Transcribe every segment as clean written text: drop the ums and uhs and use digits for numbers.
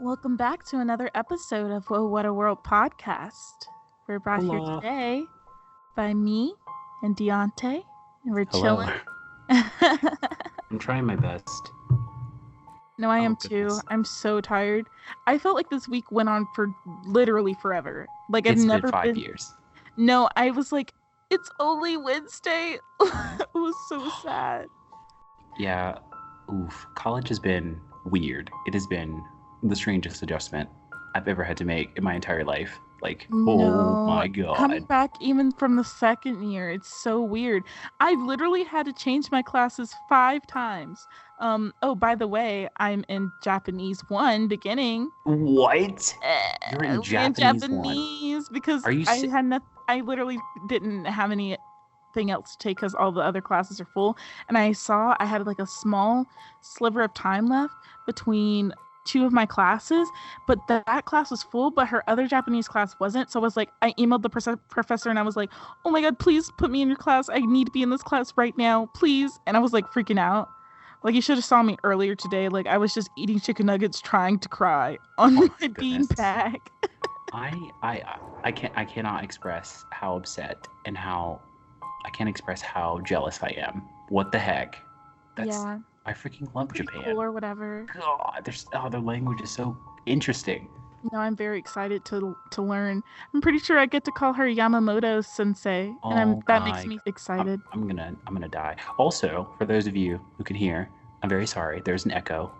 Welcome back to another episode of Whoa What a World podcast. We're brought here Hello. today by me and Deonte, and we're Hello. chilling. I'm trying my best. No, I Oh, am too. goodness. I'm so tired. I felt like this week went on for literally forever. Like I've It's never been 5 been. years. No, I was like, it's only Wednesday. It was so sad. Yeah. Oof. College has been weird. It has been the strangest adjustment I've ever had to make in my entire life. Like, oh my Coming God. back even from the second year, it's so weird. I've literally had to change my classes 5 times. Oh, by the way, I'm in Japanese 1 beginning. What? You're in We're in Japanese 1. Japanese because Are you I literally didn't have anything else to take because all the other classes are full. And I saw I had like a small sliver of time left between 2 of my classes, but that class was full, but her other Japanese class wasn't. So I was like, I emailed the professor and I was like, oh my God, please put me in your class. I need to be in this class right now, please. And I was like freaking out. Like, you should have saw me earlier today. Like, I was just eating chicken nuggets trying to cry on my bean goodness. bag. I cannot express how upset and I can't express how jealous I am. What the heck? Yeah. I freaking love Pretty Japan. cool or whatever. God, their language is so interesting. No, I'm very excited to learn. I'm pretty sure I get to call her Yamamoto Sensei, and that makes me excited. I'm gonna die. Also, for those of you who can hear, I'm very sorry. There's an echo.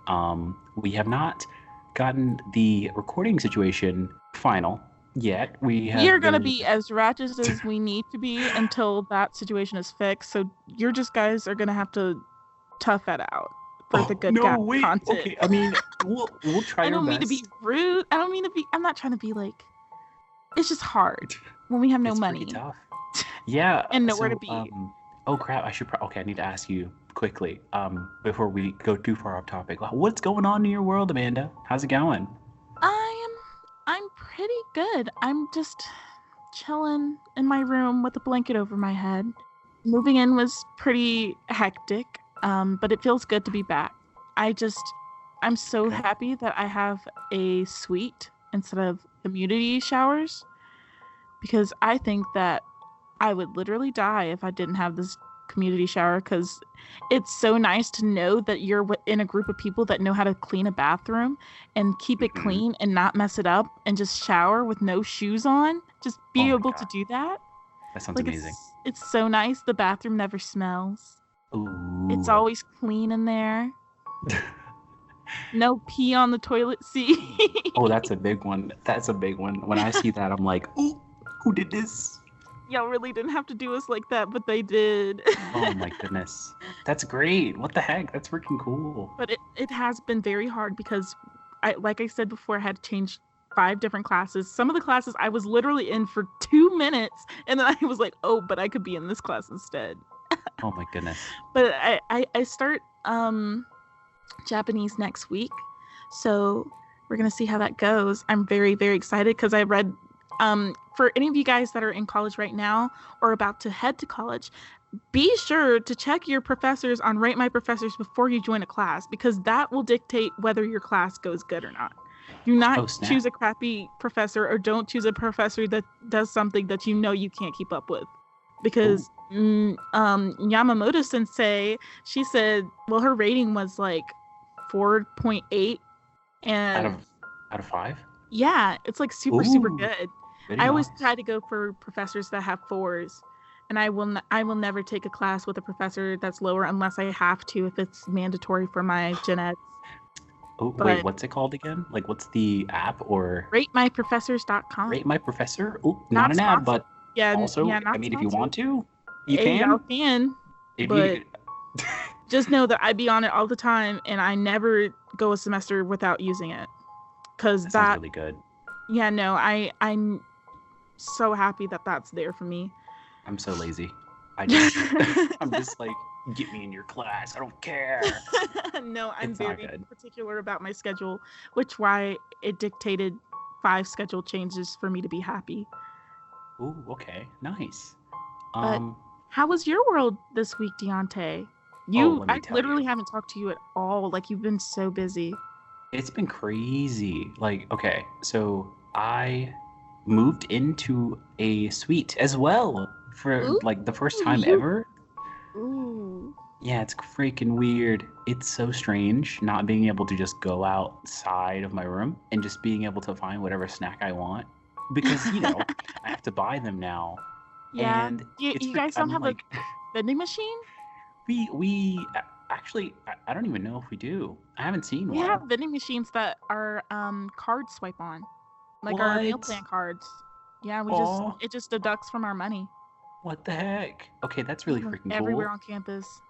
We have not gotten the recording situation final yet. We are gonna be as ratchet as we need to be until that situation is fixed. So you're just guys are gonna have to tough it out for the good content. Okay, I mean, we'll try I our don't mean to best. be rude. I'm not trying to be like. It's just hard when we have no It's money. pretty tough. Yeah. And nowhere to be. Oh crap! Okay, I need to ask you quickly. Before we go too far off topic, what's going on in your world, Amanda? How's it going? I'm pretty good. I'm just chilling in my room with a blanket over my head. Moving in was pretty hectic, but it feels good to be back. I'm so happy that I have a suite instead of community showers, because I think that I would literally die if I didn't have this community shower, because it's so nice to know that you're in a group of people that know how to clean a bathroom and keep it clean and not mess it up and just shower with no shoes on. Just be able to do that. That sounds amazing. It's so nice. The bathroom never smells. Ooh. It's always clean in there. No pee on the toilet seat. Oh, that's a big one. That's a big one. When I see that, I'm like, ooh, who did this? Y'all really didn't have to do us like that, but they did. Oh my goodness. That's great. What the heck? That's freaking cool. But it has been very hard because, like I said before, I had to change 5 different classes. Some of the classes I was literally in for 2 minutes, and then I was like, oh, but I could be in this class instead. Oh my goodness. But I start Japanese next week, so we're gonna see how that goes. I'm very, very excited because I read for any of you guys that are in college right now or about to head to college, be sure to check your professors on Rate My Professors before you join a class, because that will dictate whether your class goes good or not. Do not choose a crappy professor, or don't choose a professor that does something that you know you can't keep up with. Because Yamamoto Sensei, she said, well, her rating was like 4.8, and out of 5. Yeah, it's like super good. I always nice. try to go for professors that have 4s, and I will never take a class with a professor that's lower unless I have to, if it's mandatory for my gen eds. Oh, wait, what's it called again? Like, what's the app or? RateMyProfessors.com. Rate My Professor? Oh, not an app, but also, I mean, if you want to, you can. Y'all can. But just know that I be on it all the time, and I never go a semester without using it. Because that's really good. Yeah, no, I'm so happy that that's there for me. I'm so lazy. I'm just like, get me in your class. I don't care. No, I'm very particular about my schedule, which why it dictated 5 schedule changes for me to be happy. Ooh, okay, nice. But how was your world this week, Deonte? I literally haven't talked to you at all. Like, you've been so busy. It's been crazy. Like, okay, so I moved into a suite as well for Ooh, like the first time you. ever. Ooh. Yeah, it's freaking weird. It's so strange not being able to just go outside of my room and just being able to find whatever snack I want because, I have to buy them now. Yeah. And You guys don't I'm have a like, vending machine? actually, I don't even know if we do. I haven't seen We have one. vending machines that are card swipe on, like our meal What? plan cards. Yeah, Oh, it just deducts from our money. what the heck? Okay, that's We really have them freaking everywhere cool. on campus.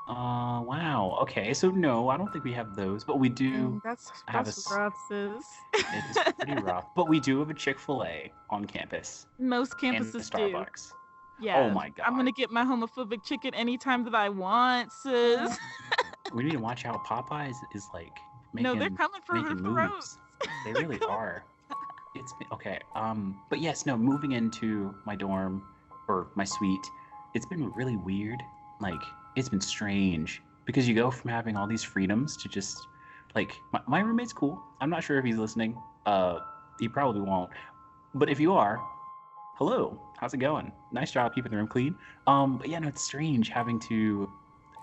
Wow. Okay, so no, I don't think we have those, but we do Dang, have that's rough, sis. it is pretty rough. But we do have a Chick-fil-A on campus Most and a campuses do. Starbucks. Oh Yeah, my I'm God. gonna get my homophobic chicken anytime that I want, sis. We need to watch out. Popeyes is like No, they're making coming for her making throats. moves. They They're really coming. are. It's been okay. But yes, no, moving into my dorm or my suite, it's been really weird. Like, it's been strange because you go from having all these freedoms to just like my roommate's cool. I'm not sure if he's listening. He probably won't. But if you are, hello, how's it going? Nice job keeping the room clean. But yeah, no, it's strange having to.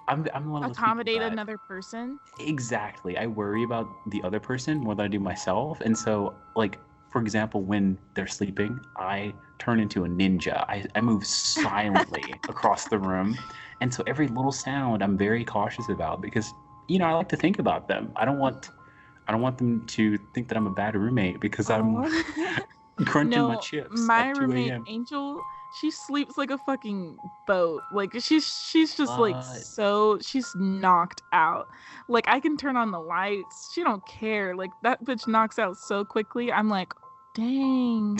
I'm one of those people Accommodate that another person. exactly. I worry about the other person more than I do myself. And so, like, for example, when they're sleeping, I turn into a ninja. I move silently across the room. And so every little sound I'm very cautious about because, I like to think about them. I don't want them to think that I'm a bad roommate because I'm Oh. crunching my No, chips my at 2 roommate a.m. Angel, she sleeps like a fucking boat. Like she's just like But so she's knocked out. Like I can turn on the lights. She don't care. Like that bitch knocks out so quickly. I'm like, dang.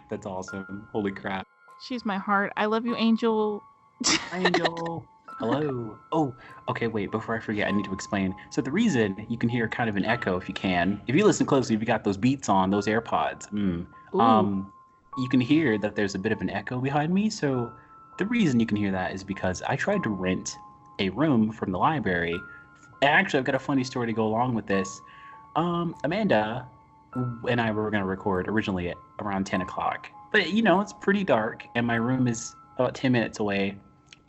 that's awesome. Holy crap. She's my heart. I love you, Angel. Hi, Angel. Hello. Oh, okay, wait, before I forget, I need to explain. So the reason you can hear kind of an echo if you listen closely, if you got those beats on, those AirPods, Ooh. you can hear that there's a bit of an echo behind me. So the reason you can hear that is because I tried to rent a room from the library. Actually, I've got a funny story to go along with this. Amanda and I were going to record originally at around 10 o'clock. But, it's pretty dark, and my room is about 10 minutes away.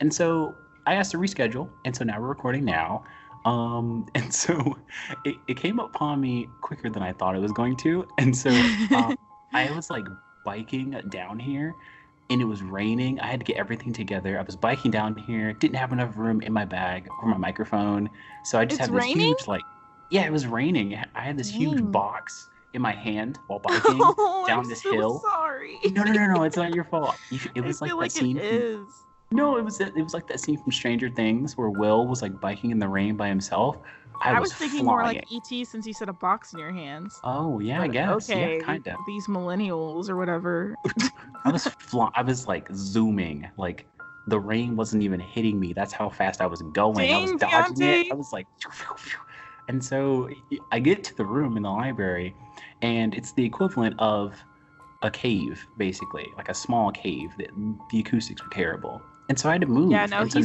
And so I asked to reschedule, and so now we're recording now. And so it came upon me quicker than I thought it was going to. And so I was like biking down here, and it was raining. I had to get everything together. I was biking down here, didn't have enough room in my bag for my microphone. So I just It's had this raining? huge, like, yeah, it was raining. I had this huge Dang. box in my hand while biking Oh, I'm down this so hill. sorry. No, no, no, no, it's not your fault. It I was like feel that like it scene from is. no, it was like that scene from Stranger Things where Will was like biking in the rain by himself. I I was was thinking more like flying. ET since you said a box in your hands. Oh, yeah, I But guess. Yeah, okay, kind of. these millennials or whatever. I was like zooming. Like the rain wasn't even hitting me. That's how fast I was going. I was Dang, dodging it. I Deonte. was like and so I get to the room in the library and it's the equivalent of a cave, basically, like a small cave. The acoustics were terrible. And so I had to Yeah, move. no, And so now,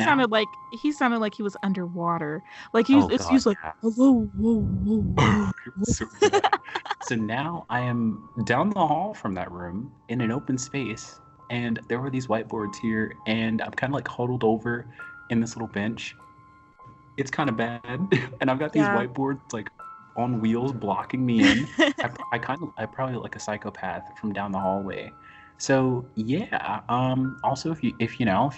he sounded like he was underwater. Like oh it's God, used like yeah. hello, whoa, whoa, whoa, It was so whoa. bad. So now I am down the hall from that room in an open space, and there were these whiteboards here, and I'm kind of like huddled over in this little bench. It's kind of bad, and I've got these Yeah. whiteboards like on wheels blocking me in. I probably look like a psychopath from down the hallway. So yeah. Also, if you know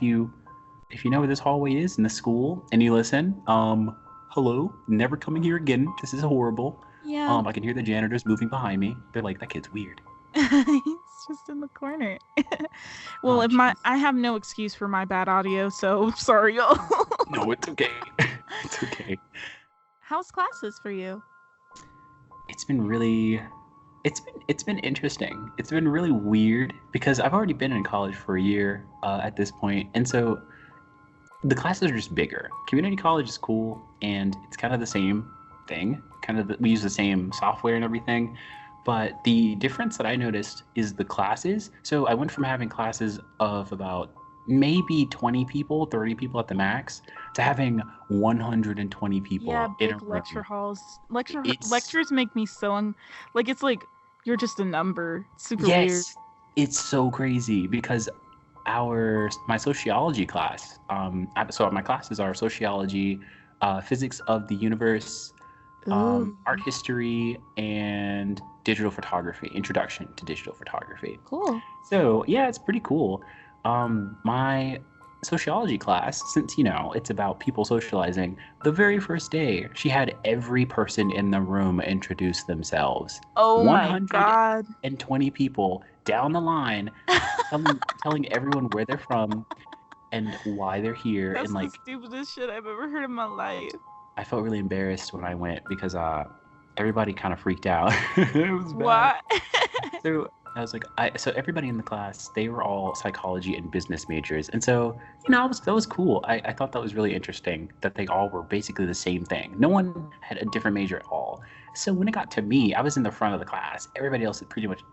where this hallway is in the school and you listen, hello, never coming here again. This is horrible. Yeah. I can hear the janitors moving behind me. They're like, that kid's weird. He's just in the corner. Well, Oh, if my jeez. I have no excuse for my bad audio, so sorry y'all. No, it's okay. It's okay. How's classes for you? It's been really, it's been interesting. It's been really weird because I've already been in college for a year at this point, and so the classes are just bigger. Community college is cool, and it's kind of the same thing. We use the same software and everything, but the difference that I noticed is the classes. So I went from having classes of about maybe 20 people, 30 people at the max, to having 120 Yeah, people in a big lecture room. halls. It's Lectures make me so like it's like you're just a number. It's super weird. yes, it's so crazy because my sociology class, so my classes are sociology, physics of the universe, Ooh, art history, and digital photography, introduction to digital photography. cool. So yeah, it's pretty cool. My sociology class, since it's about people socializing, the very first day she had every person in the room introduce themselves. Oh my god. 120 people down the line, telling everyone where they're from and why they're here, and That's the like stupidest shit I've ever heard in my life. I felt really embarrassed when I went because everybody kind of freaked out. It was bad. What? So I was like, so everybody in the class, they were all psychology and business majors, and so that was cool. I thought that was really interesting that they all were basically the same thing. No one had a different major at all. So when it got to me, I was in the front of the class. Everybody else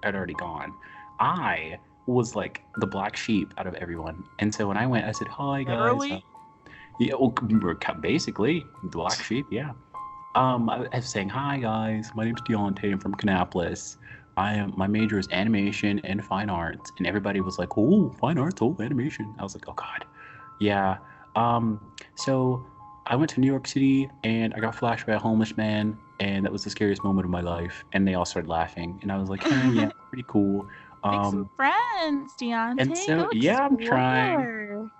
had already gone. I was like the black sheep out of everyone, and so when I went, I said, "Hi guys." Literally? Yeah, well, basically the black sheep. Yeah. I was saying, "Hi guys, my name's Deonte. I'm from Kannapolis. My major is animation and fine arts." And everybody was like, "Oh, fine arts, oh, animation." I was like, "Oh God, yeah." So I went to New York City and I got flashed by a homeless man, and that was the scariest moment of my life. And they all started laughing, and I was like, "Hey, yeah, pretty cool." Make some Um, friends, and Deontay. so Go yeah, I'm trying. explore.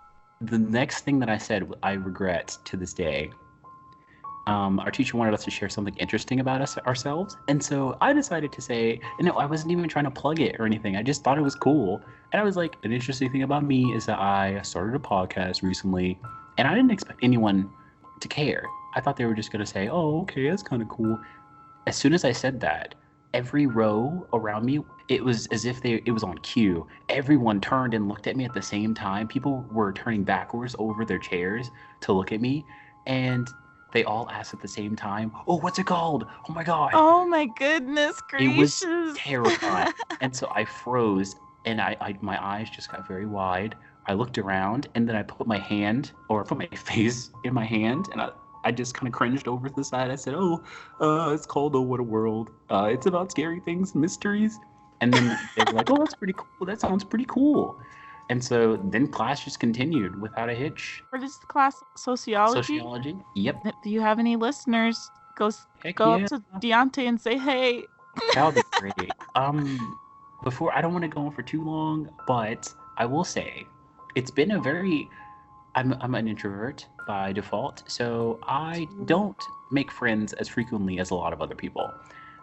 The next thing that I said, I regret to this day. Our teacher wanted us to share something interesting about ourselves, and so I decided to say, no, I wasn't even trying to plug it or anything. I just thought it was cool, and I was like, an interesting thing about me is that I started a podcast recently, and I didn't expect anyone to care. I thought they were just gonna say, "Oh, okay, that's kind of cool." As soon as I said that, every row around me, it was as if it was on cue. Everyone turned and looked at me at the same time. People were turning backwards over their chairs to look at me, and they all asked at the same time, "Oh, what's it called? Oh my God." Oh my goodness It was gracious. terrifying. And so I froze, and my eyes just got very wide. I looked around, and then I put my face in my hand, and I just kind of cringed over to the side. I said, "Oh, it's called Oh What a World. It's about scary things and mysteries." And then they were like, "Oh, that's pretty cool. That sounds pretty cool." And so then class just continued without a hitch. What is the class? Sociology? Sociology? Yep. Do you have any listeners? Heck Go up yeah. to Deontay and say, hey. That would be great. Before I don't want to go on for too long, but I will say it's been a very I'm an introvert by default, so I don't make friends as frequently as a lot of other people.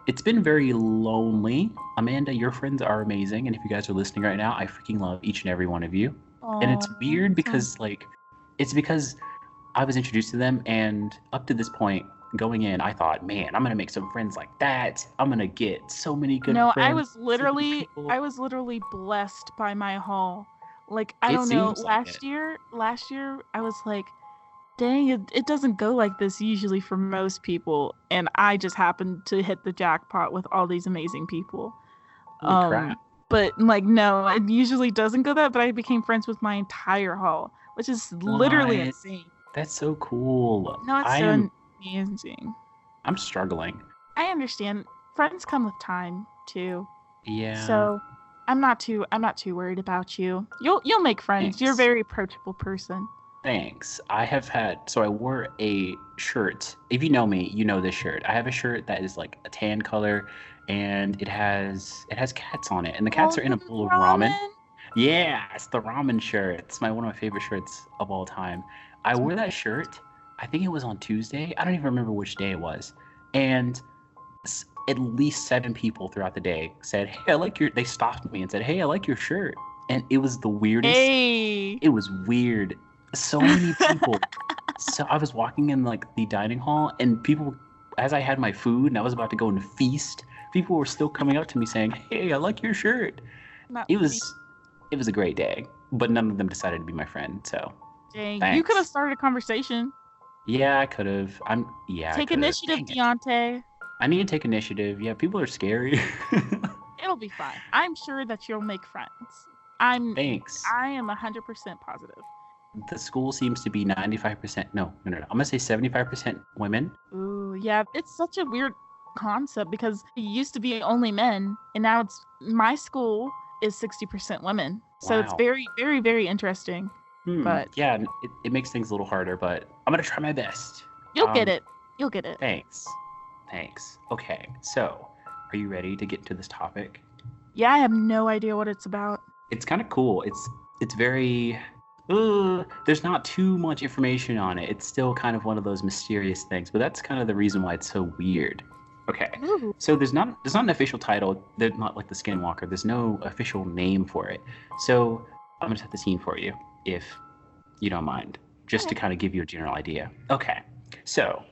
It's been very lonely. Amanda, your friends are amazing, and if you guys are listening right now, I freaking love each and every one of you. And it's Oh, weird because it's because I was introduced to them, and up to this point, going in, I thought, man, I'm gonna make some friends like that. I'm gonna get so many good no, friends, so many people. I was literally blessed by my hall. Like, I It don't know, seems like it. last year, I was like, dang, it doesn't go like this usually for most people. And I just happened to hit the jackpot with all these amazing people. Holy crap! But like, no, it usually doesn't go that, but I became friends with my entire hall, which is literally What? insane. That's so cool. No, it's so amazing. I'm struggling. I understand. Friends come with time too. Yeah. So I'm not too worried about you. You'll make friends. You're a Thanks. very approachable person. Thanks. I wore a shirt. If you know me, you know this shirt. I have a shirt that is like a tan color, and it has cats on it, and the cats Oh, are in a the bowl of ramen. ramen. Yeah, it's the ramen shirt. It's one of my favorite shirts of all time. I wore that shirt. I think it was on Tuesday. I don't even remember which day it was. And at least 7 people throughout the day said, "Hey, I like your." They stopped me and said, "Hey, I like your shirt." And it was the weirdest. Hey. It was weird. So many people. So I was walking in like the dining hall, and people, as I had my food and I was about to go and feast, people were still coming up to me saying, "Hey, I like your shirt." Not It feet. was it was a great day, but none of them decided to be my friend. So Dang. You could have thanks. started a conversation. Yeah, I could have. I Take could have. initiative, Dang it. Deontay. I need to take initiative. Yeah, people are scary. It'll be fine. I'm sure that you'll make friends. Thanks. I am 100% positive. The school seems to be 95%. No. I'm going to say 75% women. Ooh, yeah, it's such a weird concept because it used to be only men, and now it's my school is 60% women. So it's Wow. very, very, very interesting. But Yeah, it makes things a little harder, but I'm going to try my best. you'll get it. You'll get it. Thanks. Okay, so are you ready to get into this topic? Yeah, I have no idea what it's about. It's kind of cool. It's very there's not too much information on it. It's still kind of one of those mysterious things, but that's kind of the reason why it's so weird. Okay. Ooh. So there's not an official title. There's not like the Skinwalker. There's no official name for it. So I'm gonna set the scene for you, if you don't mind, just to kind of give you a general idea. Okay. So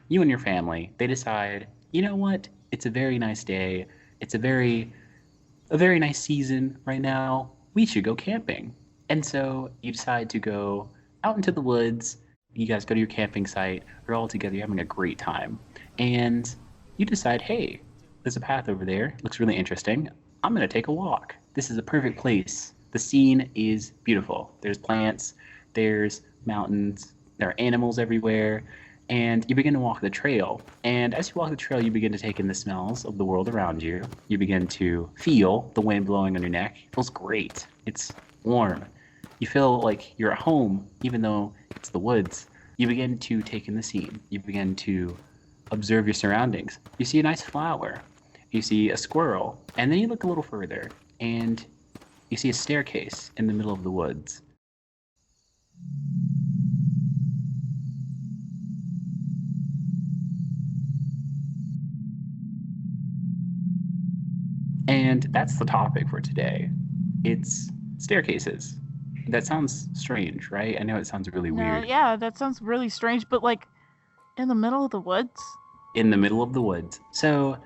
you and your family, they decide, you know what? It's a very nice day. It's a very nice season right now. We should go camping. And so you decide to go out into the woods. You guys go to your camping site. You're all together. You're having a great time. And you decide, hey, there's a path over there. Looks really interesting. I'm going to take a walk. This is a perfect place. The scene is beautiful. There's plants. There's mountains. There are animals everywhere. And you begin to walk the trail. And as you walk the trail, you begin to take in the smells of the world around you. You begin to feel the wind blowing on your neck. It feels great. It's warm. You feel like you're at home, even though it's the woods. You begin to take in the scene. You begin to observe your surroundings. You see a nice flower. You see a squirrel. And then you look a little further, and you see a staircase in the middle of the woods. And that's the topic for today. It's staircases. That sounds strange, right? I know it sounds really weird. Yeah, that sounds really strange, but like in the middle of the woods? In the middle of the woods. So,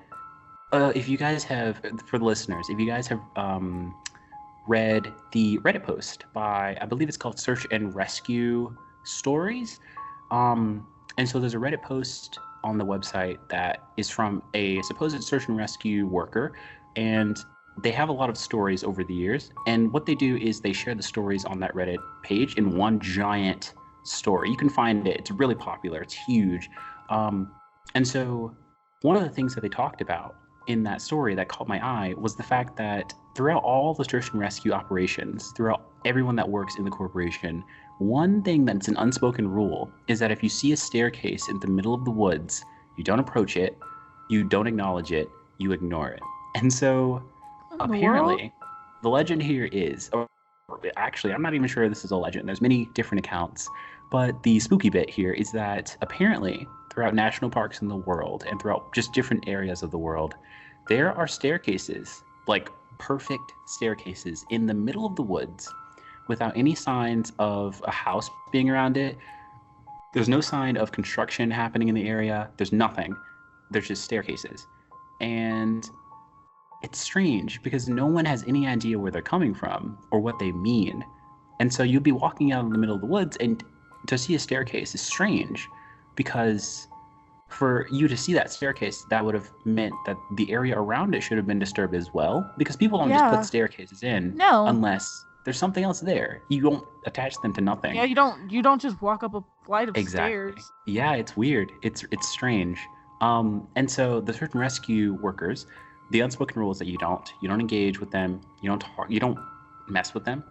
if you guys have, for the listeners, if you guys have read the Reddit post by, I believe it's called Search and Rescue Stories. And so there's a Reddit post on the website that is from a supposed search and rescue worker, and they have a lot of stories over the years. And what they do is they share the stories on that Reddit page in one giant story. You can find it. It's really popular. It's huge. And so one of the things that they talked about in that story that caught my eye was the fact that throughout all the search and rescue operations, throughout everyone that works in the corporation, one thing that's an unspoken rule is that if you see a staircase in the middle of the woods, you don't approach it, you don't acknowledge it, you ignore it. And so apparently the legend here is, or actually I'm not even sure this is a legend, there's many different accounts, but the spooky bit here is that apparently throughout national parks in the world and throughout just different areas of the world, there are staircases, like perfect staircases in the middle of the woods without any signs of a house being around it. There's no sign of construction happening in the area. There's nothing. There's just staircases. And it's strange because no one has any idea where they're coming from or what they mean. And so you'll be walking out in the middle of the woods, and to see a staircase is strange because for you to see that staircase, that would have meant that the area around it should have been disturbed as well, because people don't just put staircases in unless there's something else there. You don't attach them to nothing. Yeah, you don't just walk up a flight of stairs. Yeah, it's weird. It's strange. And so the search and rescue workers, the unspoken rule is that you don't engage with them, you don't mess with them.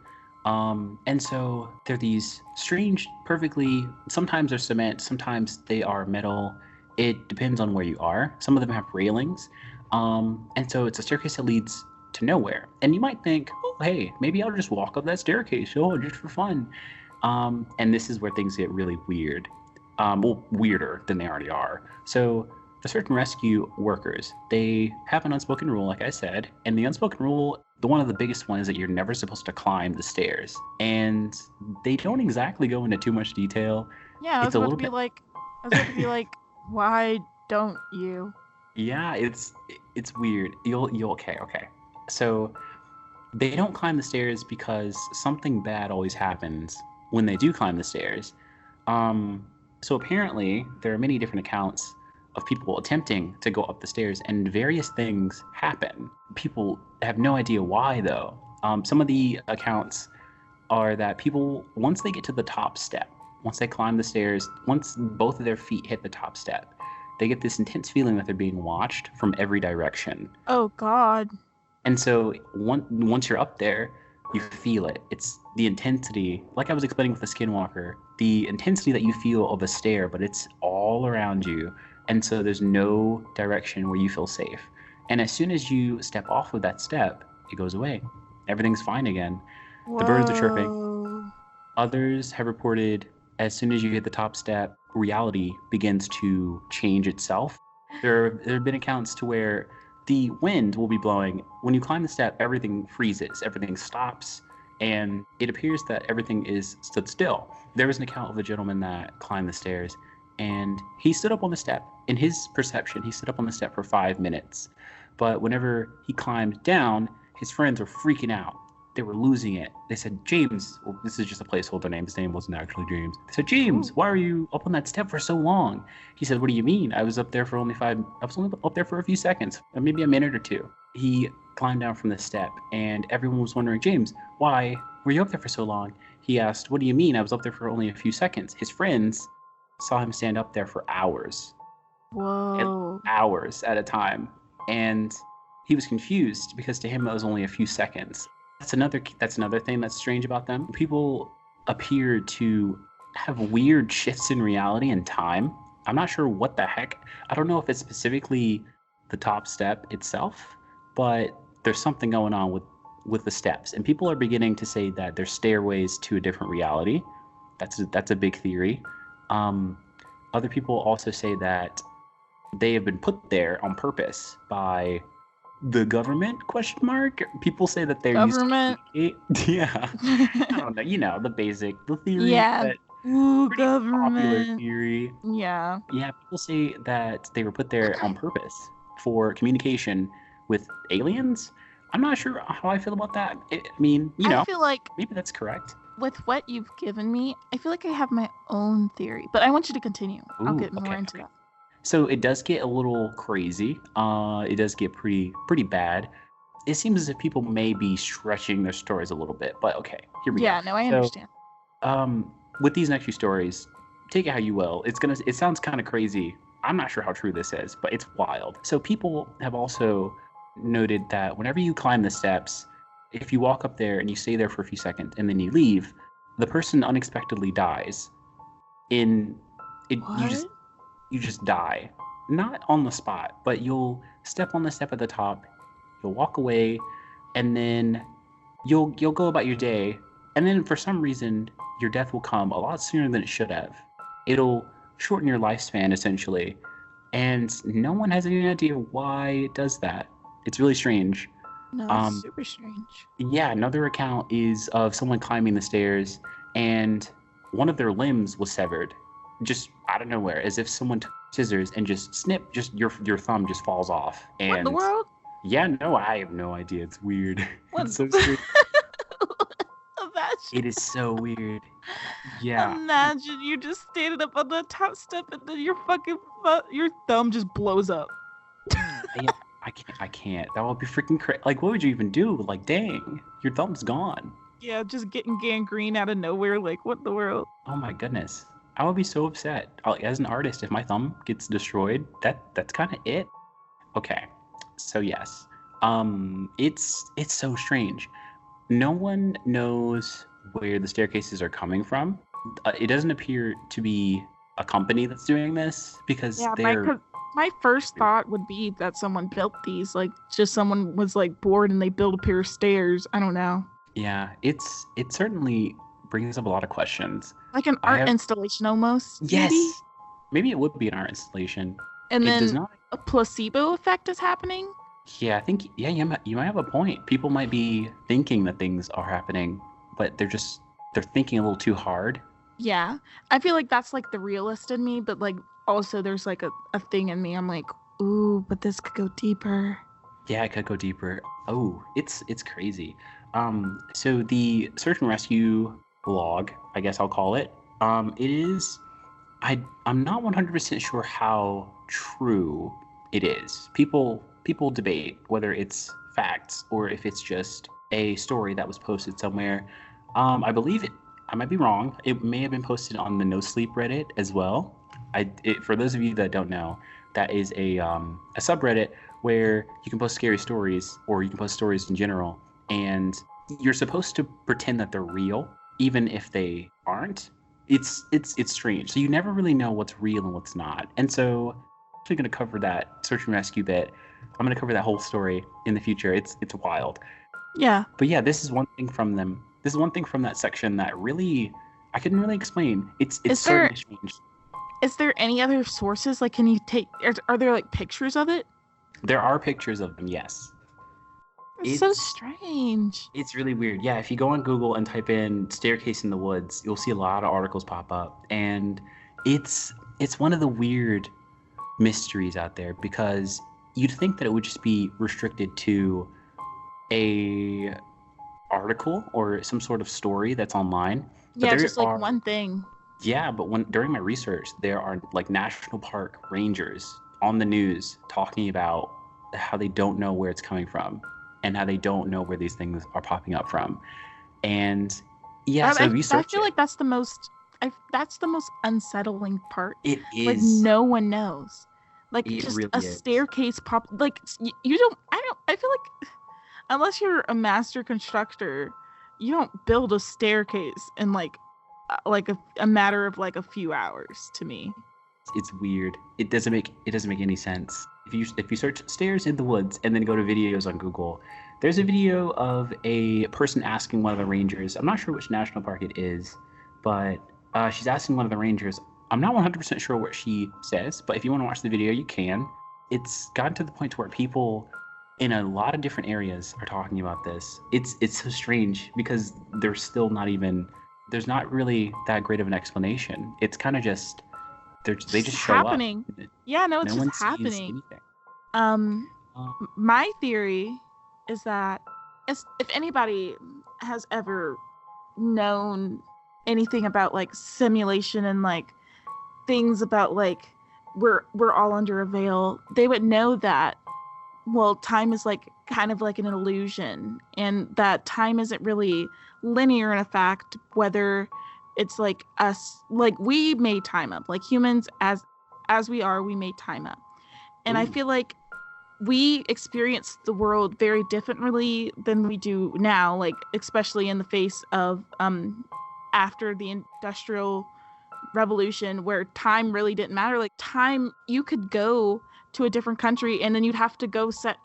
And so they're these strange, perfectly, sometimes they're cement, sometimes they are metal. It depends on where you are. Some of them have railings. And so it's a staircase that leads to nowhere. And you might think, oh, hey, maybe I'll just walk up that staircase, just for fun. And this is where things get really weird. Weirder than they already are. So the search and rescue workers, they have an unspoken rule, like I said. And the unspoken rule, one of the biggest ones, is that you're never supposed to climb the stairs. And they don't exactly go into too much detail. Yeah, I was about to be like, why don't you? Yeah, it's weird. You'll okay. So they don't climb the stairs because something bad always happens when they do climb the stairs. So apparently there are many different accounts of people attempting to go up the stairs, and various things happen. People have no idea why, though. Some of the accounts are that people, once they get to the top step, once they climb the stairs, once both of their feet hit the top step, they get this intense feeling that they're being watched from every direction. Oh God. And so once you're up there, you feel it. It's the intensity, like I was explaining with the skinwalker, the intensity that you feel of a stare, but it's all around you. And so there's no direction where you feel safe. And as soon as you step off of that step, it goes away. Everything's fine again. The birds are chirping. Whoa. Others have reported as soon as you hit the top step, reality begins to change itself. There have been accounts to where the wind will be blowing. When you climb the step, everything freezes, everything stops, and it appears that everything is stood still. There was an account of a gentleman that climbed the stairs, and he stood up on the step. In his perception, he stood up on the step for 5 minutes. But whenever he climbed down, his friends were freaking out. They were losing it. They said, James, well, this is just a placeholder name. His name wasn't actually James. They said, James, why are you up on that step for so long? He said, what do you mean? I was up there for only up there for a few seconds, maybe a minute or two. He climbed down from the step, and everyone was wondering, James, why were you up there for so long? He asked, what do you mean? I was up there for only a few seconds. His friends saw him stand up there for hours. Whoa. Hours at a time. And he was confused because to him it was only a few seconds. That's another thing that's strange about them. People appear to have weird shifts in reality and time. I'm not sure what the heck. I don't know if it's specifically the top step itself, but there's something going on with the steps. And people are beginning to say that they're stairways to a different reality. That's a big theory. Other people also say that they have been put there on purpose by the government ? People say that they're Government? used to yeah. I don't know, the theory. Yeah. That Ooh, pretty popular government. theory. Yeah. Yeah, people say that they were put there on purpose for communication with aliens. I'm not sure how I feel about that. I mean, I feel like maybe that's correct. with what you've given me, I feel like I have my own theory, but I want you to continue. I'll Ooh, get more okay, into okay. that. So it does get a little crazy. It does get pretty bad. It seems as if people may be stretching their stories a little bit, but okay, here we go. Yeah, no, I understand. With these next few stories, take it how you will. It sounds kind of crazy. I'm not sure how true this is, but it's wild. So people have also noted that whenever you climb the steps, if you walk up there and you stay there for a few seconds and then you leave, the person unexpectedly dies. What? You just die. Not on the spot, but you'll step on the step at the top, you'll walk away, and then you'll go about your day, and then for some reason your death will come a lot sooner than it should have. It'll shorten your lifespan essentially, and no one has any idea why it does that. It's really strange. No, it's super strange. Yeah, another account is of someone climbing the stairs and one of their limbs was severed, just out of nowhere, as if someone took scissors and just snip, just your thumb just falls off. And What in the world? yeah, no, I have no idea. It's weird. What? It's so strange. Imagine. It is so weird. Yeah. Imagine you just standing up on the top step and then your thumb just blows up. Yeah, I can't. That would be freaking crazy. Like, what would you even do? Like, dang, your thumb's gone. Yeah, just getting gangrene out of nowhere. Like, what in the world? Oh my goodness. I would be so upset. As an artist, if my thumb gets destroyed, that's kind of it. Okay. So yes. It's so strange. No one knows where the staircases are coming from. It doesn't appear to be a company that's doing this because my first thought would be that someone built these, like just someone was like bored and they built a pair of stairs. I don't know. Yeah, it certainly brings up a lot of questions. Like an art installation almost. Yes. Maybe it would be an art installation. And it then does not... a placebo effect is happening. Yeah, I think you might have a point. People might be thinking that things are happening, but they're thinking a little too hard. Yeah. I feel like that's like the realist in me, but like also there's like a thing in me. I'm like, ooh, but this could go deeper. Yeah, it could go deeper. Oh, it's crazy. So the search and rescue log, I guess I'll call it, it is, I'm not 100% sure how true it is. People debate whether it's facts or if it's just a story that was posted somewhere. I believe it. I might be wrong. It may have been posted on the No Sleep Reddit as well. For those of you that don't know, that is a subreddit where you can post scary stories or you can post stories in general, and you're supposed to pretend that they're real, even if they aren't. It's strange. So you never really know what's real and what's not. And so I'm actually going to cover that search and rescue bit. I'm going to cover that whole story in the future. It's wild. Yeah. But yeah, this is one thing from them. This is one thing from that section that really I couldn't really explain. It's certainly strange. Is there any other sources? Like, can you take? Are there like pictures of it? There are pictures of them. Yes. It's so strange. It's really weird. Yeah, if you go on Google and type in "staircase in the woods," you'll see a lot of articles pop up, and it's one of the weird mysteries out there because you'd think that it would just be restricted to a article or some sort of story that's online. But yeah, just like one thing. Yeah, but during my research, there are like national park rangers on the news talking about how they don't know where it's coming from and how they don't know where these things are popping up from. And yeah, so I feel like that's the most unsettling part. It is. Like no one knows. Like it just really a is. Staircase pop. Like I feel like unless you're a master constructor, you don't build a staircase in like a matter of like a few hours. To me, it's weird. It doesn't make any sense. If you search stairs in the woods and then go to videos on Google, there's a video of a person asking one of the rangers. I'm not sure which national park it is, but she's asking one of the rangers. I'm not 100% sure what she says, but if you want to watch the video, you can. It's gotten to the point to where people in a lot of different areas are talking about this. It's so strange because there's not really that great of an explanation. It's kind of just they just show happening. Up. Yeah, no, it's just happening. My theory is that if anybody has ever known anything about like simulation and like things about like we're all under a veil, they would know that time is like kind of like an illusion, and that time isn't really linear in a fact, whether it's like us, like we made time up, like humans as we are, we made time up. And I feel like we experience the world very differently than we do now, like especially in the face of after the Industrial Revolution, where time really didn't matter. Like time, you could go to a different country and then you'd have to set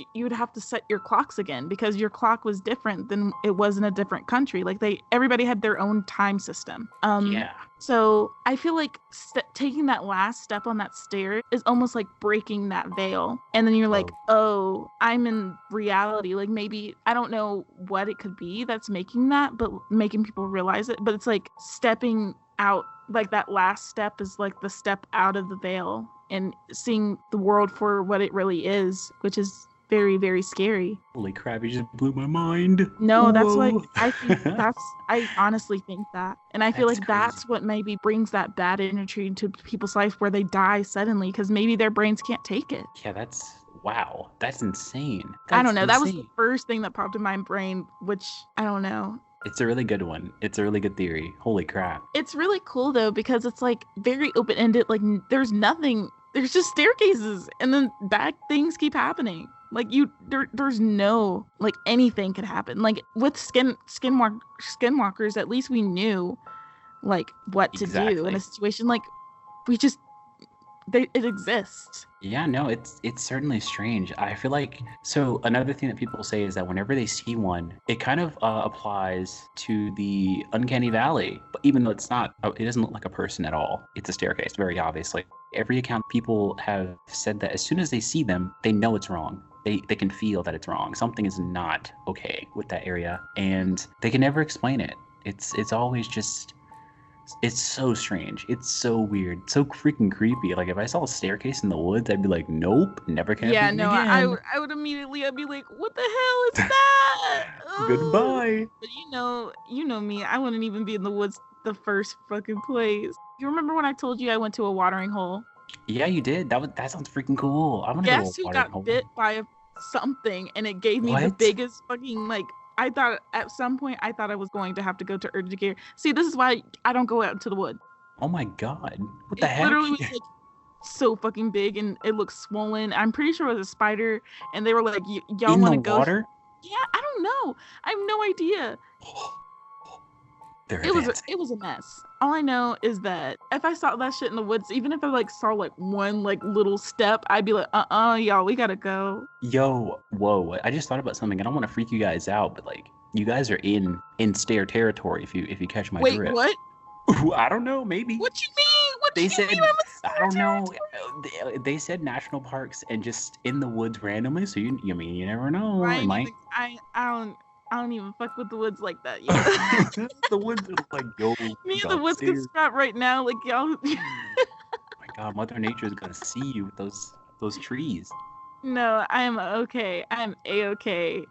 your clocks again because your clock was different than it was in a different country. Like everybody had their own time system. So I feel like taking that last step on that stair is almost like breaking that veil. And then you're like, oh, I'm in reality. Like maybe, I don't know what it could be that's making that, but making people realize it. But it's like stepping out, like that last step is like the step out of the veil and seeing the world for what it really is, which is very, very scary. Holy crap, you just blew my mind. No, whoa. That's like, I honestly think that. And I feel like that's what maybe brings that bad energy into people's life where they die suddenly because maybe their brains can't take it. Yeah, wow. That's insane. I don't know. Insane. That was the first thing that popped in my brain, which I don't know. It's a really good one. It's a really good theory. Holy crap. It's really cool though because it's like very open-ended. Like there's just staircases and then bad things keep happening. Like there's no, like anything could happen. Like with skinwalkers, at least we knew like what to do in a situation. Like it exists. Yeah, no, it's certainly strange. I feel like, so another thing that people say is that whenever they see one, it kind of applies to the uncanny valley. But even though it doesn't look like a person at all. It's a staircase, very obviously. Every account, people have said that as soon as they see them, they know it's wrong. They can feel that it's wrong. Something is not okay with that area, and they can never explain it. It's always just, it's so strange. It's so weird. So freaking creepy. Like if I saw a staircase in the woods, I'd be like, nope, never can. Yeah, no, again. I would immediately, I'd be like, what the hell is that? Goodbye. But you know me. I wouldn't even be in the woods the first fucking place. You remember when I told you I went to a watering hole? Yeah, you did. That sounds freaking cool. I want to go to a watering hole. Guess who got bit by something and it gave me the biggest fucking like I thought at some point I thought I was going to have to go to urgent care. See, this is why I don't go out into the wood. Oh my god. What the It heck? literally was like so fucking big and it looks swollen. I'm pretty sure it was a spider, and they were like, "Y'all In want the to go?" water? Yeah, I don't know. I have no idea. They're It was advancing. it was a mess. All I know is that if I saw that shit in the woods, even if I like saw like one like little step, I'd be like, y'all, we gotta go. Yo, whoa! I just thought about something. I don't want to freak you guys out, but like, you guys are in stair territory. If you catch my Wait, drift. what? Ooh, I don't know. Maybe What you mean? What do they you mean said. I'm a I stair don't know. territory? They said national parks and just in the woods randomly. So you mean you never know. It Ryan might. even I don't even fuck with the woods like that, yo. The woods are like, yo, Me and go the woods can upstairs. scrap right now, like y'all. My God, Mother Nature is gonna see you with those trees. No, I am okay. I'm a-okay.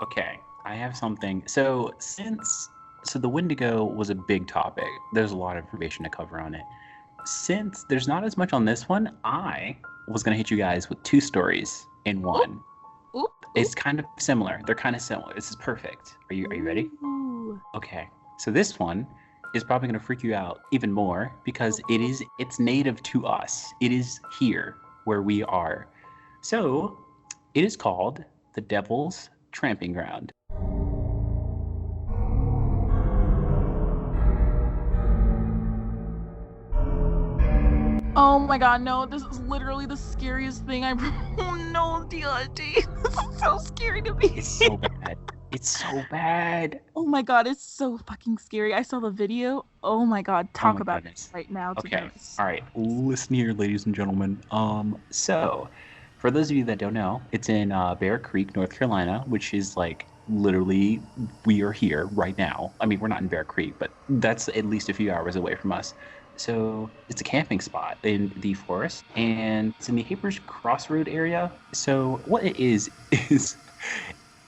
Okay, I have something. So the Wendigo was a big topic. There's a lot of information to cover on it. Since there's not as much on this one, I was gonna hit you guys with two stories in one. Oop, It's kind of similar. They're kind of similar. This is perfect. Are you ready? Ooh. Okay. So this one is probably gonna freak you out even more because it's native to us. It is here where we are. So it is called the Devil's Tramping Ground. Oh my god, no, this is literally the scariest thing I've oh no, Deonte. This is so scary to me. It's so bad. It's so bad. Oh my god, it's so fucking scary. I saw the video. Oh my god, Oh talk my about goodness. it right now to Okay. them. All right. Listen here, ladies and gentlemen. So for those of you that don't know, it's in Bear Creek, North Carolina, which is like literally we are here right now. I mean, we're not in Bear Creek, but that's at least a few hours away from us. So it's a camping spot in the forest, and it's in the Havers Crossroad area. So what it is is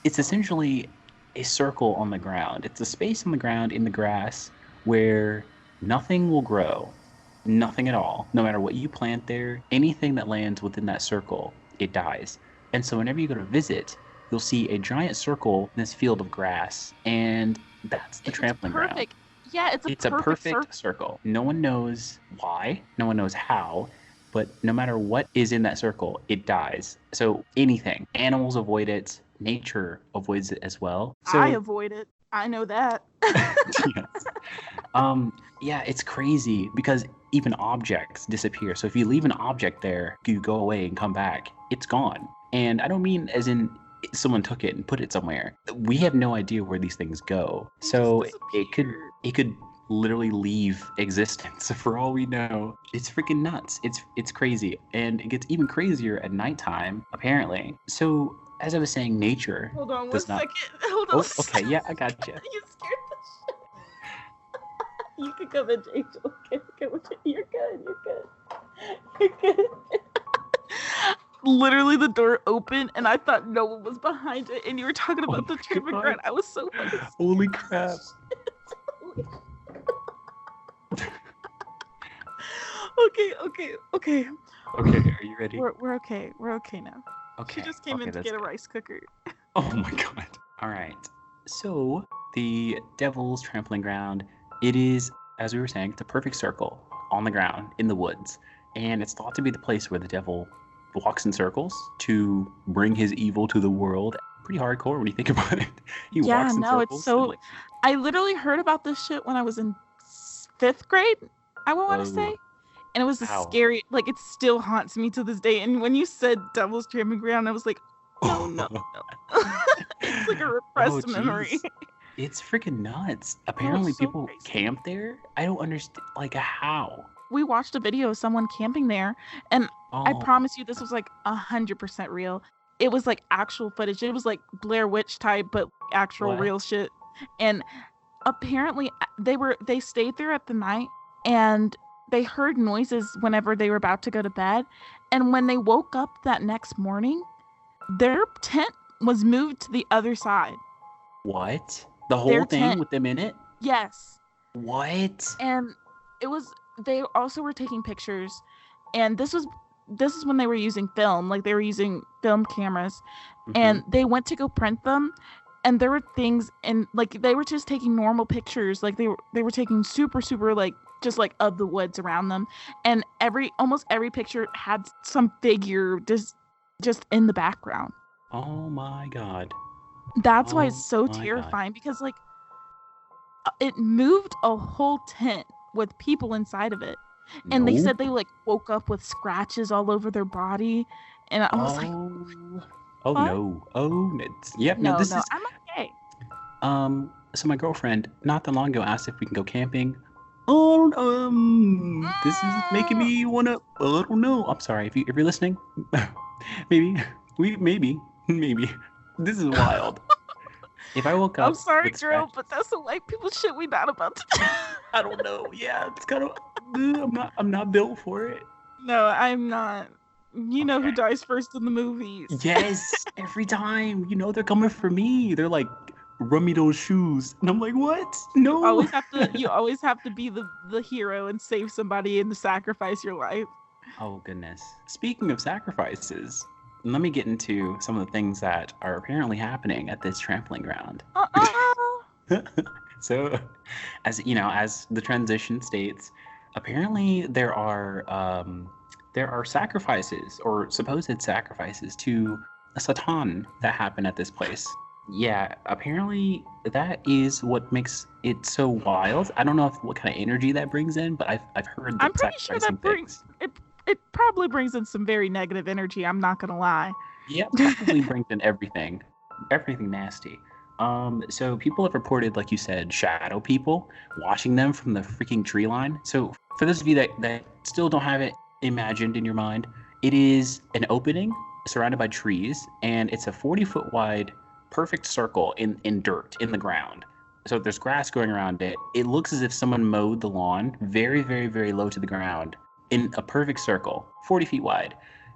it's essentially a circle on the ground. It's a space on the ground in the grass where nothing will grow, nothing at all. No matter what you plant there, anything that lands within that circle, it dies. And so whenever you go to visit, you'll see a giant circle in this field of grass, and that's the It's trampling ground. perfect. Yeah, it's a It's a perfect circle. perfect circle. No one knows why, no one knows how, but no matter what is in that circle, it dies. So anything, animals avoid it, nature avoids it as well. So I avoid it. I know that. yes. Yeah, it's crazy because even objects disappear. So if you leave an object there, you go away and come back, it's gone. And I don't mean as in someone took it and put it somewhere. We have no idea where these things go. They So just it could disappear. it could literally leave existence for all we know. It's freaking nuts. It's crazy. And it gets even crazier at nighttime, apparently. So as I was saying, nature Hold on one does not. second. Hold on. Oh, okay, yeah, I got you. You scared the shit. You can come in, Angel. You're good. You're good. Literally, the door opened, and I thought no one was behind it, and you were talking about the my tramping God. ground. I was so fucking scared. Holy crap. Okay. Okay, are you ready? We're okay. We're okay now. Okay. She just came in to that's get a good. rice cooker. Oh my God. All right. So the Devil's Trampling Ground, it is, as we were saying, it's a perfect circle on the ground in the woods. And it's thought to be the place where the devil walks in circles to bring his evil to the world. Pretty hardcore when you think about it. He Yeah, walks in no, circles. it's so. and, like, I literally heard about this shit when I was in 5th grade, I want to whoa. say. And it was a Wow. scary, like, it still haunts me to this day. And when you said Devil's Tramping Ground, I was like, no. It's like a repressed memory. Geez. It's freaking nuts. Apparently, so people crazy. camp there. I don't understand. Like, how? We watched a video of someone camping there, and Oh, I promise you this was like 100% real. It was like actual footage. It was like Blair Witch type, but actual What? real shit. And apparently they stayed there at the night, and they heard noises whenever they were about to go to bed. And when they woke up that next morning, their tent was moved to the other side. what? The whole Their thing tent. with them in it? Yes. What? And it was they also were taking pictures, and this was this is when they were using film, like they were using film cameras, Mm-hmm. and they went to go print them, and there were things, and like they were just taking normal pictures, like they were taking super like just like of the woods around them, and almost every picture had some figure just in the background. Oh my God. That's why it's Oh so my God. terrifying, because like it moved a whole tent with people inside of it, and they No. said they like woke up with scratches all over their body, and I was like, Oh. Oh what? no. Oh. Yep. No. No, This no, is. I'm okay. So my girlfriend not that long ago asked if we can go camping. Oh. This is making Mm, me wanna. I don't know. I'm sorry if you're listening. maybe maybe. This is wild. If I woke I'm up sorry, with girl, scratch, but that's the white people shit we not about to do. I don't know. Yeah, it's kind of. I'm not built for it. No, I'm not. You know who Okay. dies first in the movies. Yes, every time. They're coming for me. They're like, run me those shoes. And I'm like, what? No. You always have to be the hero and save somebody and to sacrifice your life. Oh, goodness. Speaking of sacrifices, let me get into some of the things that are apparently happening at this trampoline ground. Uh-uh. So, as the transition states, apparently there are sacrifices or supposed sacrifices to a Satan that happen at this place. Yeah, apparently that is what makes it so wild. I don't know what kind of energy that brings in, but I've heard I'm that pretty sure sacrificing things. it probably brings in some very negative energy, I'm not gonna lie. Yeah, probably brings in everything nasty. So people have reported, like you said, shadow people watching them from the freaking tree line. So for those of you that still don't have it imagined in your mind, it is an opening surrounded by trees, and it's a 40-foot wide, perfect circle in dirt in the ground. So there's grass going around it. It looks as if someone mowed the lawn very, very, very low to the ground in a perfect circle, 40 feet wide.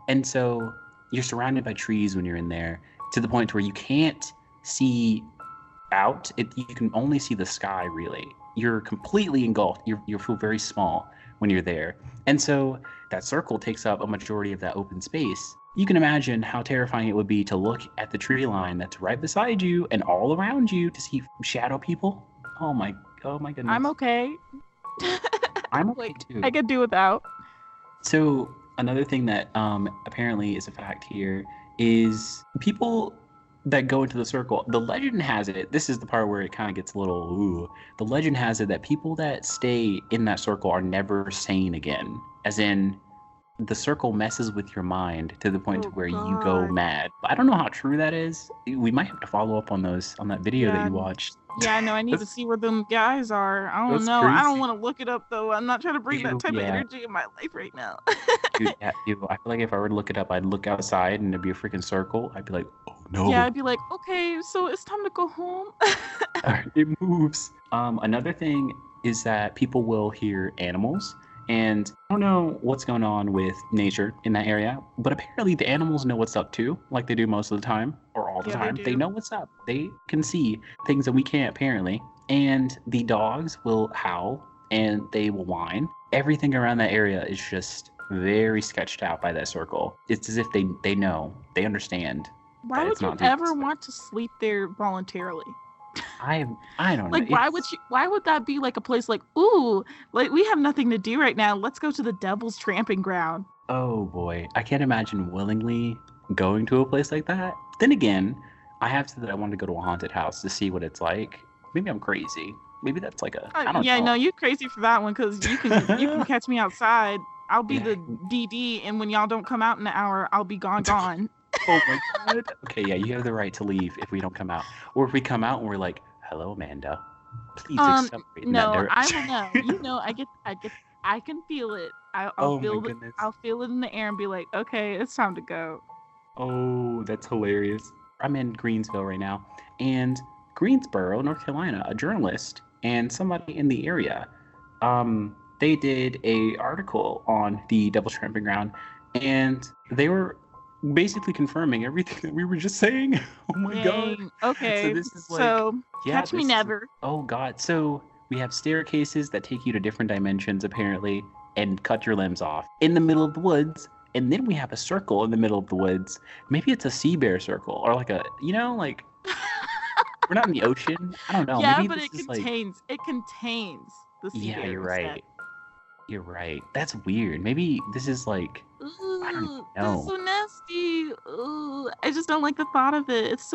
And so you're surrounded by trees when you're in there to the point where you can't see out. You can only see the sky, really. You're completely engulfed. You feel very small when you're there. And so that circle takes up a majority of that open space. You can imagine how terrifying it would be to look at the tree line that's right beside you and all around you to see shadow people. Oh my, oh my goodness. I'm okay. I'm okay Like, too. I could do without. So another thing that apparently is a fact here is people that go into the circle. The legend has it. This is the part where it kind of gets a little ooh. The legend has it that people that stay in that circle are never sane again. As in, the circle messes with your mind to the point Oh where you go God. mad. I don't know how true that is. We might have to follow up on that video that Yeah. you watched. Yeah, no, I need to see where them guys are. I don't That's know. I don't crazy. want to look it up though. I'm not trying to bring that type of Yeah. energy in my life right now. Dude, yeah, I feel like if I were to look it up, I'd look outside and it'd be a freaking circle. I'd be like, oh no. Yeah, I'd be like, okay, so it's time to go home. It moves. Another thing is that people will hear animals, and I don't know what's going on with nature in that area, but apparently the animals know what's up too, like they do most of the time or all the Yeah, they time. They do. know what's up. They can see things that we can't apparently, and the dogs will howl and they will whine. Everything around that area is just very sketched out by that circle. It's as if they know, they understand Why that would it's you not doing ever this. want to sleep there voluntarily? I don't know. Like, why would that be like a place like, ooh, like we have nothing to do right now. Let's go to the devil's tramping ground. Oh boy, I can't imagine willingly going to a place like that. Then again, I have said that I want to go to a haunted house to see what it's like. Maybe I'm crazy. Maybe that's like I don't Yeah, no, know. you crazy for that one, because you can catch me outside. I'll be Yeah. the DD, and when y'all don't come out in an hour, I'll be gone. Oh my god. Okay, yeah, you have the right to leave if we don't come out. Or if we come out and we're like, "Hello, Amanda. Please accelerate in that No, I direction." will know. You know, I can feel it. Oh my goodness. I'll feel it in the air and be like, okay, it's time to go. Oh, that's hilarious. I'm in Greensville right now, and Greensboro, North Carolina, a journalist and somebody in the area, they did a article on the Devil's Tramping Ground, and they were basically confirming everything that we were just saying. Oh my god. Dang. Okay. So this is like, So yeah, catch me this is, never. oh god. So we have staircases that take you to different dimensions apparently and cut your limbs off in the middle of the woods. and then we have a circle in the middle of the woods. Maybe it's a sea bear circle, or like a, like we're not in the ocean. I don't know. Yeah, Maybe but this is like, it contains the sea yeah, bear you're instead. right. You're right. That's weird. Maybe this is like, I don't even Ooh, that's know. so nasty. Ooh, I just don't like the thought of it. It's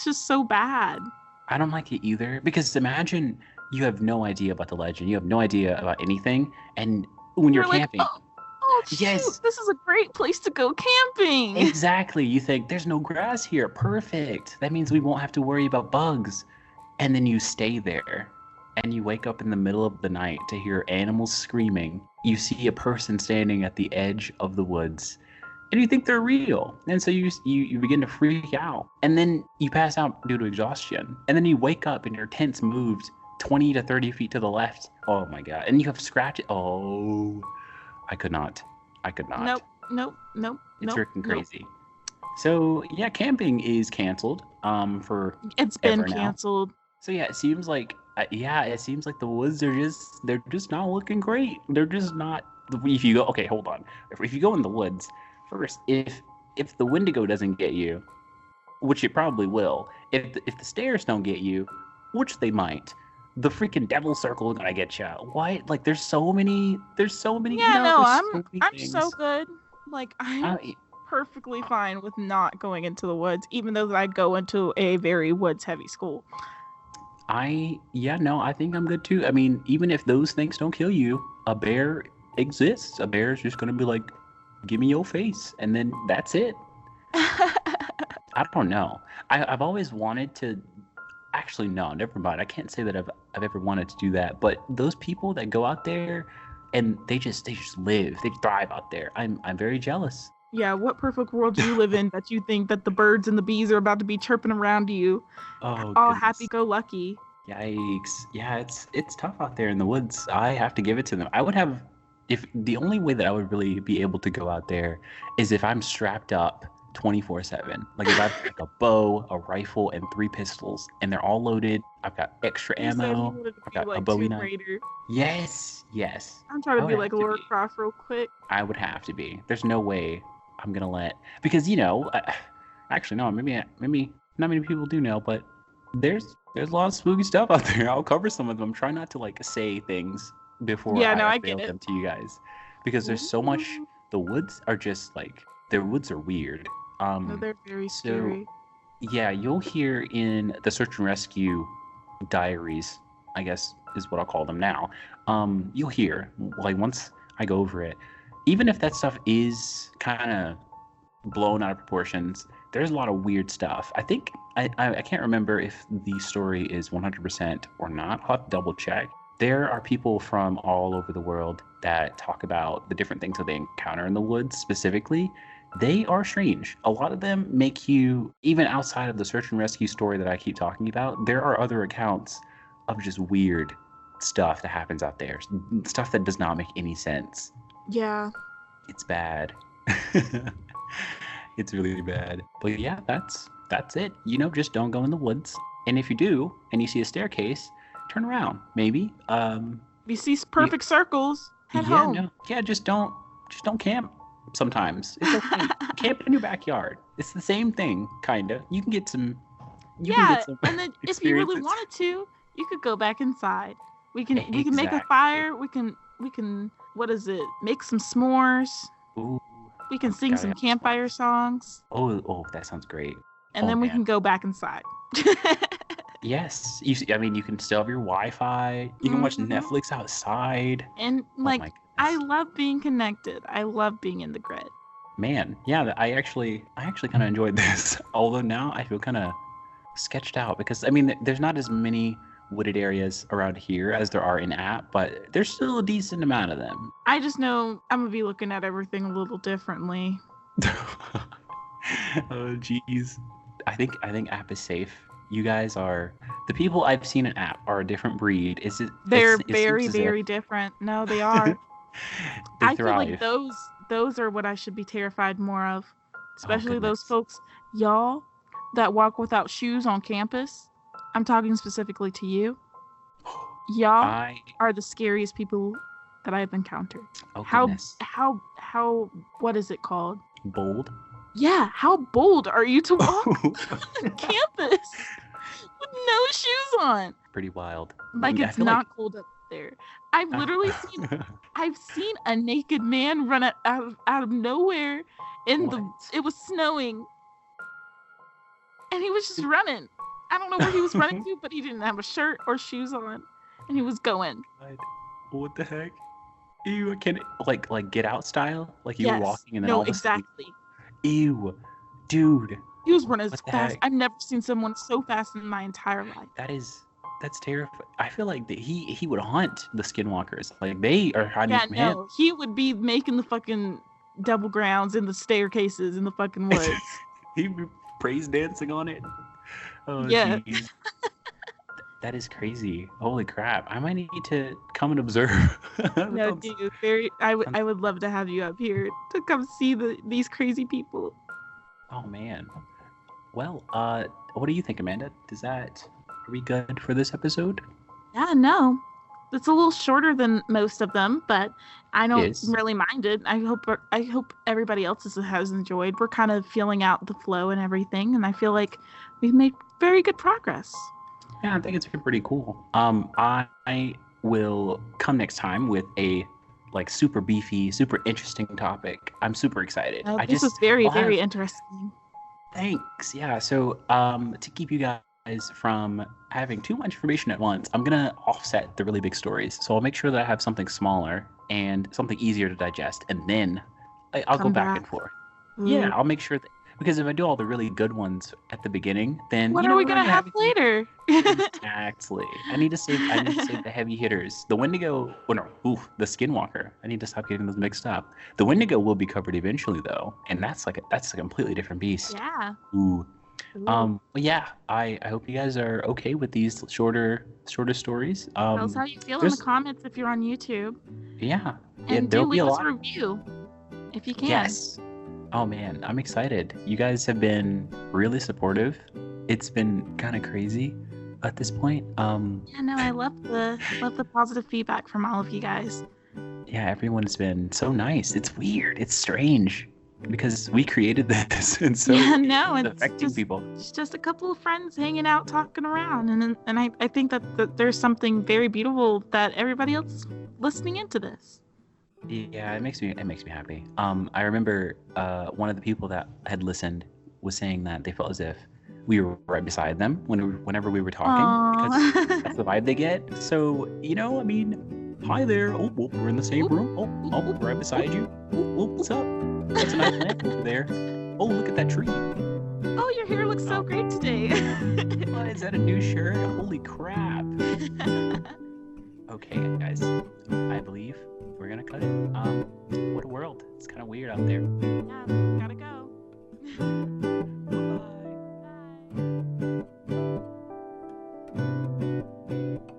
just so bad. I don't like it either, because imagine you have no idea about the legend. You have no idea about anything, and when you're You're like, camping, oh shoot, yes, this is a great place to go camping. exactly. You think there's no grass here. Perfect. That means we won't have to worry about bugs. And then you stay there, and you wake up in the middle of the night to hear animals screaming. You see a person standing at the edge of the woods, and you think they're real. And so you begin to freak out, and then you pass out due to exhaustion. And then you wake up and your tent's moved 20 to 30 feet to the left. Oh my god. And you have scratches. Oh, I could not. I could not. Nope. It's freaking Nope. crazy. So yeah, camping is canceled for It's been ever now. canceled. So yeah, it seems like the woods are they're just not looking great. They're just not. If you go, okay, hold on. If you go in the woods first, if the Wendigo doesn't get you, which it probably will, if the stairs don't get you, which they might, the freaking devil circle is gonna get you. What? Like there's so many. Yeah, no, There's so many I'm things. so good. Like I'm I, perfectly fine with not going into the woods, even though I go into a very woods heavy school. I think I'm good too. I mean, even if those things don't kill you, a bear exists. A bear is just gonna be like, give me your face, and then that's it. I don't know. I've always wanted to. Actually, no, never mind. I can't say that I've ever wanted to do that. But those people that go out there and they just live, they thrive out there. I'm very jealous. Yeah, what perfect world do you live in that you think that the birds and the bees are about to be chirping around you, Oh all goodness. happy go lucky? Yikes. Yeah, it's tough out there in the woods. I have to give it to them. I would have if the only way that I would really be able to go out there is if I'm strapped up 24/7. Like if I've like a bow, a rifle, and 3 pistols, and they're all loaded. I've got extra You said you ammo. wanted to I've be got a like Bowie Tomb knife. Raider. Yes. I'm trying I to would be have like to Laura be. Croft real quick. I would have to be. There's no way I'm gonna let because actually no, maybe not many people do know, but there's a lot of spooky stuff out there. I'll cover some of them. Try not to like say things before Yeah, I no, I unveil get it. them to you guys, because there's so much. Ooh. The woods are just like their woods are weird. No, they're very So scary. yeah, you'll hear in the search and rescue diaries, I guess is what I'll call them now. You'll hear like once I go over it, even if that stuff is kind of blown out of proportions, there's a lot of weird stuff. I think I can't remember if the story is 100% or not. I'll have to double check. There are people from all over the world that talk about the different things that they encounter in the woods specifically. They are strange. A lot of them make you, even outside of the search and rescue story that I keep talking about, there are other accounts of just weird stuff that happens out there. Stuff that does not make any sense. Yeah. It's bad. It's really bad. But yeah, that's it. Just don't go in the woods. And if you do, and you see a staircase, turn around. Maybe. If you see perfect circles, head Yeah, home. no. Yeah, just don't camp sometimes. It's okay. Camp in your backyard. It's the same thing, kinda. You can get some And then if you really experiences. wanted to, you could go back inside. We can make a Exactly. fire. We can what is it? Make some s'mores. Ooh, We can sing gotta some have campfire s'mores. songs, Oh, that sounds great. and Oh, then we man. can go back inside. Yes. I mean, you can still have your Wi-Fi. You can watch Mhm. Netflix outside. And Oh like, my I goodness. love being connected. I love being in the grid. Man, yeah, I actually kind of enjoyed this. Although now I feel kind of sketched out because I mean, there's not as many wooded areas around here as there are in App, but there's still a decent amount of them. I just know I'm gonna be looking at everything a little differently. Oh, jeez. I think App is safe. You guys are the people I've seen in App are a different breed. They're It very, seems as if very different. No, they are. they I feel like thrive. those are what I should be terrified more of. Oh Especially those goodness. folks, y'all, that walk without shoes on campus. I'm talking specifically to you. Y'all I are the scariest people that I've encountered. Oh, How goodness. what is it called? Bold? Yeah, how bold are you to walk on campus with no shoes on? Pretty wild. Like I it's feel like... not cold up there. I've seen a naked man run out of nowhere What? it was snowing and he was just running. I don't know where he was running to, but he didn't have a shirt or shoes on and he was going. What the heck? Ew, can it, like Get Out style? Like you were Yes. walking and then No, all of a sudden... exactly. Ew. Dude. He was running as What the fast. heck? I've never seen someone so fast in my entire life. That's terrifying. I feel like that he would haunt the skinwalkers. Like they are hiding Yeah, from him. no. He would be making the fucking double grounds in the staircases in the fucking woods. He'd be praise dancing on it. Oh, Yeah. geez. That is crazy. Holy crap. I might need to come and observe. No, dude, I would love to have you up here to come see these crazy people. Oh, man. Well, what do you think, Amanda? Are we good for this episode? Yeah, no. It's a little shorter than most of them, but I don't Yes. really mind it. I hope everybody else has enjoyed. We're kind of feeling out the flow and everything, and I feel like we've made very good progress. Yeah, I think it's been pretty cool. I will come next time with a super beefy, super interesting topic. I'm super excited. This is very interesting. Thanks. Yeah. So to keep you guys from having too much information at once, I'm gonna offset the really big stories. So I'll make sure that I have something smaller and something easier to digest, and then I'll go back and forth. Yeah, I'll make sure that, because if I do all the really good ones at the beginning, then what are we gonna have later? Exactly. I need to save the heavy hitters. The Wendigo, the Skinwalker. I need to stop getting those mixed up. The Wendigo will be covered eventually, though, and that's a completely different beast. Yeah. Ooh. Well, yeah. I hope you guys are okay with these shorter stories. Tell us how you feel in the comments if you're on YouTube. Yeah. And do leave us a review if you can. Yes. Oh man, I'm excited. You guys have been really supportive. It's been kind of crazy at this point. Yeah, no, I love the positive feedback from all of you guys. Yeah, everyone's been so nice. It's weird. It's strange because we created this, and so it's affecting people. It's just a couple of friends hanging out, talking around, and I think that there's something very beautiful that everybody else listening into this. Yeah, it makes me happy. I remember one of the people that had listened was saying that they felt as if we were right beside them whenever we were talking, because that's the vibe they get. So, I mean, hi there. Oh, we're in the same room. Oh, right beside you. Oh, what's up? That's a nice lamp over there. Oh, look at that tree. Oh, your hair looks so great today. What, is that a new shirt? Holy crap. Okay, guys, I believe we're gonna cut it. What a world. It's kind of weird out there. Yeah, gotta go. Bye. Bye.